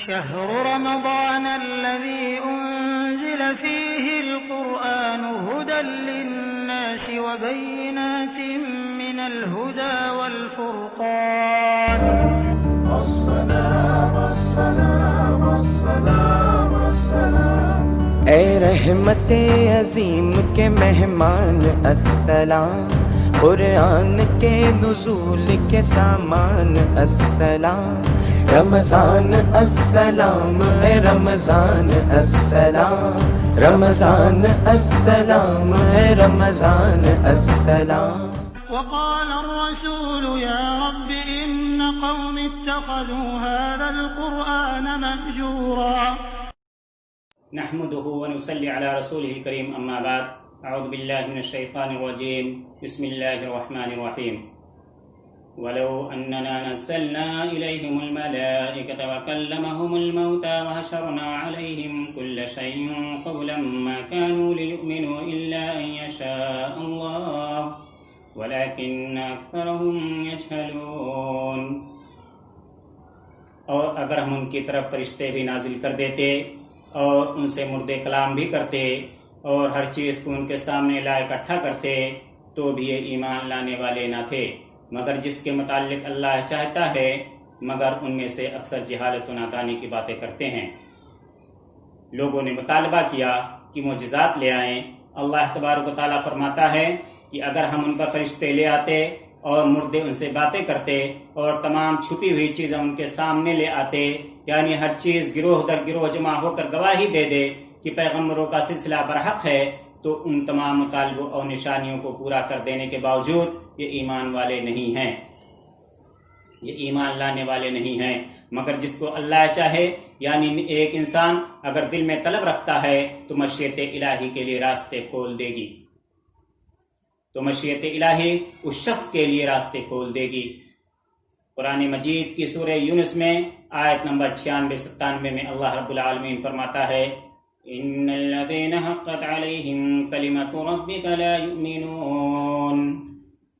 شهر رمضان الذي أنزل فيه القرآن هدى للناس وبينات من الهدى والفرقان السلام السلام السلام السلام اے رحمت عظیم کے مہمان السلام، قرآن کے نزول کے سامان السلام، رمضان السلام اے رمضان السلام، رمضان السلام اے رمضان السلام۔ وقال الرسول يا رب إن قوم اتخذوا هذا القرآن مهجورا نحمده ونصلي على رسوله الكريم أما بعد أعوذ بالله من الشيطان الرجيم بسم الله الرحمن الرحيم ولو أننا نزلنا إليهم الملائكة وكلمهم الموتى وحشرنا عليهم كل شيء قبلا ما كانوا ليؤمنوا إلا أن يشاء الله ولكن أكثرهم يجهلون۔ اور اگر ہم ان کی طرف فرشتے بھی نازل کر دیتے اور ان سے مردے کلام بھی کرتے اور ہر چیز کو ان کے سامنے لا اکٹھا کرتے تو بھی یہ ایمان لانے والے نہ تھے، مگر جس کے متعلق اللہ چاہتا ہے، مگر ان میں سے اکثر جہالت و نادانی کی باتیں کرتے ہیں۔ لوگوں نے مطالبہ کیا کہ معجزات لے آئیں۔ اللہ تبارک و تعالیٰ فرماتا ہے کہ اگر ہم ان پر فرشتے لے آتے اور مردے ان سے باتیں کرتے اور تمام چھپی ہوئی چیزیں ان کے سامنے لے آتے، یعنی ہر چیز گروہ در گروہ جمع ہو کر گواہی دے دے کہ پیغمبروں کا سلسلہ برحق ہے، تو ان تمام مطالبوں اور نشانیوں کو پورا کر دینے کے باوجود یہ ایمان والے نہیں ہیں، یہ ایمان لانے والے نہیں ہیں۔ مگر جس کو اللہ چاہے، یعنی ایک انسان اگر دل میں طلب رکھتا ہے تو مشیت الہی کے لیے راستے کھول دے گی، تو مشیت الہی اس شخص کے لیے راستے کھول دے گی۔ قرآن مجید کی سورہ یونس میں آیت نمبر 96-97 میں اللہ رب العالمین فرماتا ہے ان الذين حقت عليهم كلمة ربك لا يؤمنون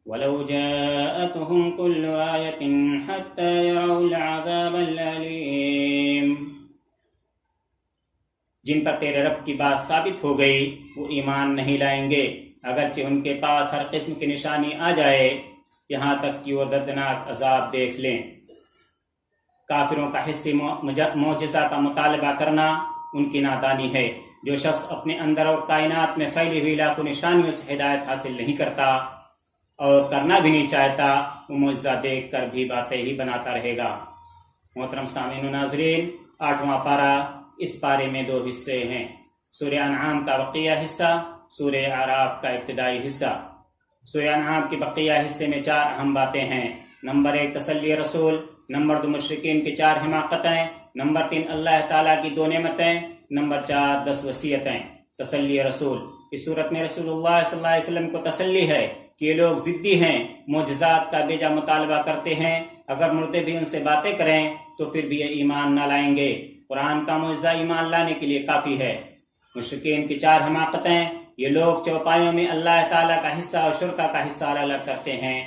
ولو جاءتهم كل آية حتى يروا العذاب الأليم۔ جن پر تیرے رب کی بات ثابت ہو گئی وہ ایمان نہیں لائیں گے، اگرچہ ان کے پاس ہر قسم کی نشانی آ جائے، یہاں تک کہ وہ دردناک عذاب دیکھ لیں۔ کافروں کا حصے معجزہ کا مطالبہ کرنا ان کی نادانی ہے۔ جو شخص اپنے اندر اور کائنات میں پھیلی ہوئی لاکھوں نشانیوں سے ہدایت حاصل نہیں کرتا اور کرنا بھی نہیں چاہتا، وہ معجزہ دیکھ کر بھی باتیں ہی بناتا رہے گا۔ محترم سامعین و ناظرین، 8واں پارہ، اس پارے میں 2 حصے ہیں، سورہ انعام کا بقیہ حصہ، سورہ اعراف کا ابتدائی حصہ۔ سورہ انعام کے بقیہ حصے میں 4 اہم باتیں ہیں۔ نمبر 1 تسلی رسول، نمبر 2 مشرکین کی 4 حماقتیں، نمبر 3 اللہ تعالیٰ کی 2 نعمتیں، نمبر 4 10 وصیتیں۔ تسلی رسول، اس صورت میں رسول اللہ صلی اللہ علیہ وسلم کو تسلی ہے کہ یہ لوگ ضدی ہیں، معجزات کا بیجا مطالبہ کرتے ہیں، اگر مردے بھی ان سے باتیں کریں تو پھر بھی یہ ایمان نہ لائیں گے۔ قرآن کا معجزہ ایمان لانے کے لیے کافی ہے۔ مشرکین کی 4 حماقتیں، یہ لوگ چوپایوں میں اللہ تعالیٰ کا حصہ اور شرکا کا حصہ الگ کرتے ہیں۔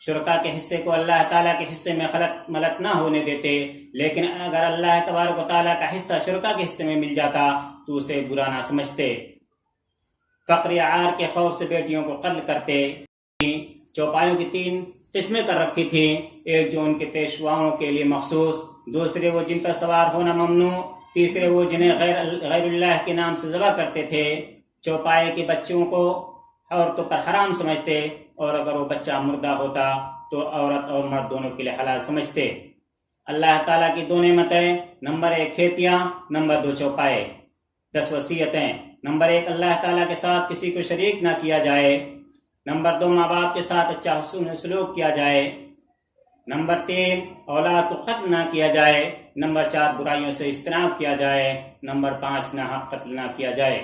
شرکا کے حصے کو اللہ تعالیٰ کے حصے میں خلط ملت نہ ہونے دیتے، لیکن اگر اللہ تبارک و تعالیٰ کا حصہ شرکا کے حصے میں مل جاتا تو اسے برا نہ سمجھتے۔ فقر یا عار کے خوف سے بیٹیوں کو قتل کرتے۔ چوپایوں کی 3 قسمیں کر رکھی تھیں، ایک جو ان کے پیشواؤں کے لیے مخصوص، دوسرے وہ جن پر سوار ہونا ممنوع، تیسرے وہ جنہیں غیر اللہ کے نام سے ذبح کرتے تھے۔ چوپائے کے بچوں کو عورتوں پر حرام سمجھتے، اور اگر وہ بچہ مردہ ہوتا تو عورت اور مرد دونوں کے لیے حلال سمجھتے۔ اللہ تعالیٰ کی 2 نعمتیں، نمبر 1 کھیتیاں، نمبر 2 چوپائے۔ 10 وصیتیں، نمبر 1 اللہ تعالیٰ کے ساتھ کسی کو شریک نہ کیا جائے، نمبر 2 ماں باپ کے ساتھ اچھا حسن سلوک کیا جائے، نمبر 3 اولاد کو قتل نہ کیا جائے، نمبر 4 برائیوں سے اجتناب کیا جائے، نمبر 5 ناحق قتل نہ کیا جائے،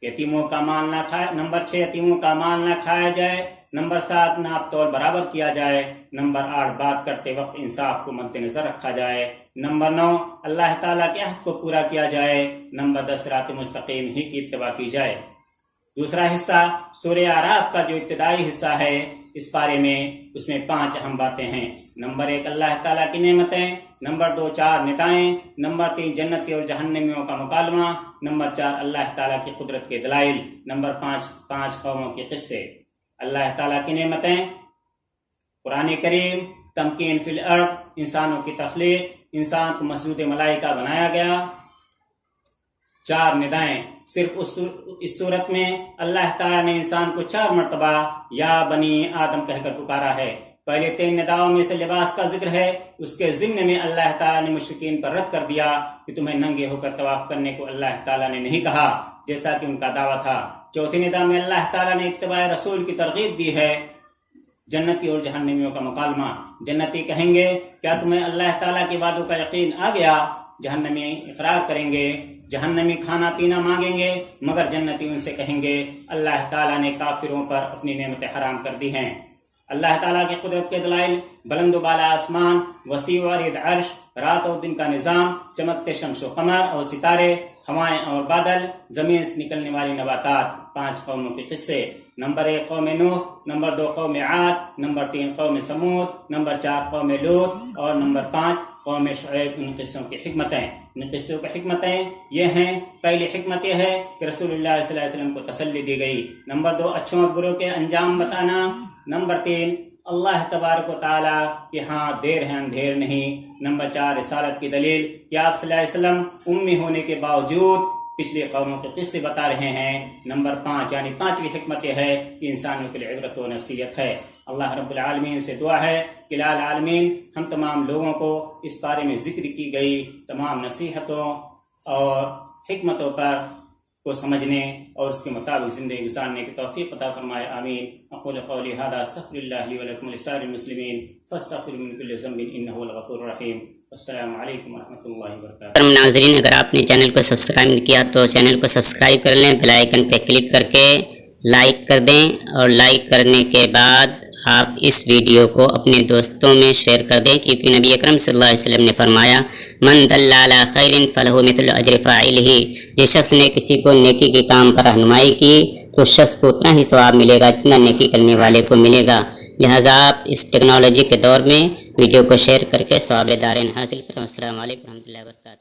یتیموں کا مال نہ کھائے، نمبر 6 یتیموں کا مال نہ کھایا جائے، نمبر 7 ناپ تول برابر کیا جائے، نمبر 8 بات کرتے وقت انصاف کو مد نظر رکھا جائے، نمبر 9 اللہ تعالیٰ کے عہد کو پورا کیا جائے، نمبر 10 صراط مستقیم ہی کی اتباع کی جائے۔ دوسرا حصہ سورہ اعراف کا جو ابتدائی حصہ ہے، اس پارے میں اس میں 5 اہم باتیں ہیں۔ نمبر 1 اللہ تعالیٰ کی نعمتیں، نمبر 2 4 ندائیں، نمبر 3 جنتی اور جہنمیوں کا مکالمہ، نمبر 4 اللہ تعالیٰ کی قدرت کے دلائل، نمبر 5 قوموں کے قصے۔ اللہ تعالیٰ کی نعمتیں، قرآن کریم، تمکین فی الارض، انسانوں کی تخلیق، انسان کو مسجود ملائکہ بنایا گیا۔ 4 ندائیں، صرف اس صورت میں اللہ تعالیٰ نے انسان کو 4 مرتبہ یا بنی آدم کہہ کر پکارا ہے۔ پہلے 3 نداؤں میں سے لباس کا ذکر ہے، اس کے ضمن میں اللہ تعالیٰ نے مشرکین پر رد کر دیا کہ تمہیں ننگے ہو کر طواف کرنے کو اللہ تعالیٰ نے نہیں کہا، جیسا کہ ان کا دعویٰ تھا۔ چوتھی ندا میں اللہ تعالیٰ نے اتباع رسول کی ترغیب دی ہے۔ جنتی اور جہنمیوں کا مکالمہ، جنتی کہیں گے کیا تمہیں اللہ تعالیٰ کے وعدوں کا یقین آ گیا؟ جہنمی اقرار کریں گے، جہنمی کھانا پینا مانگیں گے، مگر جنتی ان سے کہیں گے اللہ تعالیٰ نے کافروں پر اپنی نعمتیں حرام کر دی ہیں۔ اللہ تعالیٰ کی قدرت کے دلائل، بلند و بالا آسمان، وسیع و عریض عرش، رات اور دن کا نظام، چمکتے شمس و قمر اور ستارے، ہوائیں اور بادل، زمین سے نکلنے والی نباتات۔ 5 قوموں کے قصے، نمبر 1 قوم نوح، نمبر 2 قوم عاد، نمبر 3 قوم سمود، نمبر 4 قوم لوط اور نمبر 5 قوم شعیب۔ ان قصوں کی حکمتیں، ان قصوں کی حکمتیں یہ ہیں، پہلی حکمت یہ ہے کہ رسول اللہ صلی اللہ علیہ وسلم کو تسلی دی گئی۔ نمبر 2 اچھوں اور بروں کے انجام بتانا۔ نمبر 3 اللہ تبارک و تعالیٰ کہ ہاں دیر ہے اندھیر نہیں۔ نمبر 4 رسالت کی دلیل کہ آپ صلی اللہ علیہ وسلم امی ہونے کے باوجود پچھلی قوموں کے قصے بتا رہے ہیں۔ نمبر 5 یعنی 5ویں حکمت یہ ہے کہ انسانوں کے لیے عبرت و نصیحت ہے۔ اللہ رب العالمین سے دعا ہے کہ العالمین ہم تمام لوگوں کو اس بارے میں ذکر کی گئی تمام نصیحتوں اور حکمتوں پر کو سمجھنے اور اس کے مطابق زندگی گزارنے کی توفیق عطا فرمائے، آمین۔ اقول قولی ھذا استغفر اللہ لی ولکم ولسائر المسلمین فاستغفروا من کل ذنب انہ هو الغفور الرحیم۔ السلام علیکم ورحمۃ اللہ وبرکاتہ۔ ناظرین، اگر آپ نے چینل کو سبسکرائب نہیں کیا تو چینل کو سبسکرائب کر لیں، بیل آئیکن پہ کلک کر کے لائک کر دیں، اور لائک کرنے کے بعد آپ اس ویڈیو کو اپنے دوستوں میں شیئر کر دیں، کیونکہ نبی اکرم صلی اللہ علیہ وسلم نے فرمایا من دل علی خیر فلہ مثل اجر فاعلہ، جس شخص نے کسی کو نیکی کے کام پر رہنمائی کی تو اس شخص کو اتنا ہی ثواب ملے گا جتنا نیکی کرنے والے کو ملے گا۔ لہٰذا آپ اس ٹیکنالوجی کے دور میں ویڈیو کو شیئر کر کے ثواب دارین حاصل کریں۔ السلام علیکم ورحمۃ اللہ وبرکاتہ۔